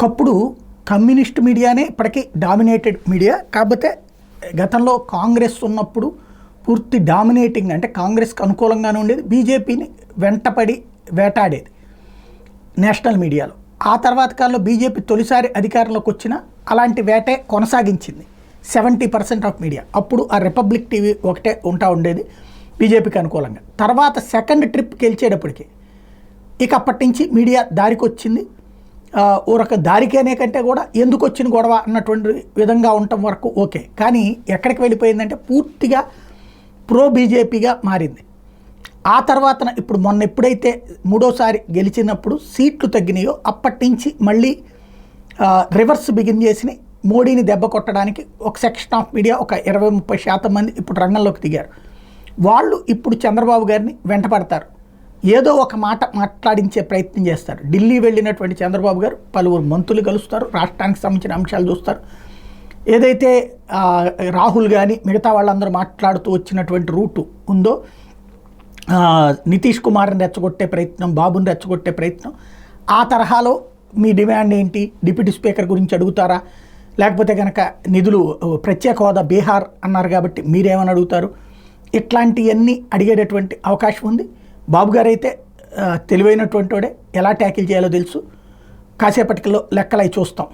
ఒకప్పుడు కమ్యూనిస్ట్ మీడియానే ఇప్పటికీ డామినేటెడ్ మీడియా. కాకపోతే గతంలో కాంగ్రెస్ ఉన్నప్పుడు పూర్తి డామినేటింగ్, అంటే కాంగ్రెస్కి అనుకూలంగానే ఉండేది, బీజేపీని వెంటపడి వేటాడేది నేషనల్ మీడియాలో. ఆ తర్వాత కాలంలో బీజేపీ తొలిసారి అధికారంలోకి వచ్చిన అలాంటి వేటే కొనసాగించింది 70% ఆఫ్ మీడియా. అప్పుడు ఆ రిపబ్లిక్ టీవీ ఒకటే ఉండేది బీజేపీకి అనుకూలంగా. తర్వాత సెకండ్ ట్రిప్ గెలిచేటప్పటికి ఇక అప్పటి నుంచి మీడియా దారికి వచ్చింది. ఓ రక దారికి అనే కంటే కూడా ఎందుకు వచ్చిన గొడవ అన్నటువంటి విధంగా ఉండటం వరకు ఓకే. కానీ ఎక్కడికి వెళ్ళిపోయిందంటే పూర్తిగా ప్రో బీజేపీగా మారింది. ఆ తర్వాత ఇప్పుడు మొన్న ఎప్పుడైతే మూడోసారి గెలిచినప్పుడు సీట్లు తగ్గినాయో అప్పటి నుంచి మళ్ళీ రివర్స్ బిగిన్ చేసి మోడీని దెబ్బ కొట్టడానికి ఒక సెక్షన్ ఆఫ్ మీడియా, ఒక 20-30% మంది ఇప్పుడు రంగంలోకి దిగారు. వాళ్ళు ఇప్పుడు చంద్రబాబు గారిని వెంటపడతారు, ఏదో ఒక మాట మాట్లాడించే ప్రయత్నం చేస్తారు. ఢిల్లీ వెళ్ళినటువంటి చంద్రబాబు గారు పలువురు మంత్రులు కలుస్తారు, రాష్ట్రానికి సంబంధించిన అంశాలు చూస్తారు. ఏదైతే రాహుల్ కానీ మిగతా వాళ్ళందరూ మాట్లాడుతూ వచ్చినటువంటి రూటు ఉందో, నితీష్ కుమార్ని రెచ్చగొట్టే ప్రయత్నం, బాబుని రెచ్చగొట్టే ప్రయత్నం, ఆ తరహాలో మీ డిమాండ్ ఏంటి, డిప్యూటీ స్పీకర్ గురించి అడుగుతారా, లేకపోతే కనుక నిధులు ప్రత్యేక హోదా బీహార్ అన్నారు కాబట్టి మీరేమని అడుగుతారు, ఇట్లాంటివన్నీ అడిగేటటువంటి అవకాశం ఉంది. బాబు గారు అయితే తెలివైనటువంటి వాడే, ఎలా ట్యాకిల్ చేయాలో తెలుసు. కాసేపటిలో లెక్కలై చూస్తాం.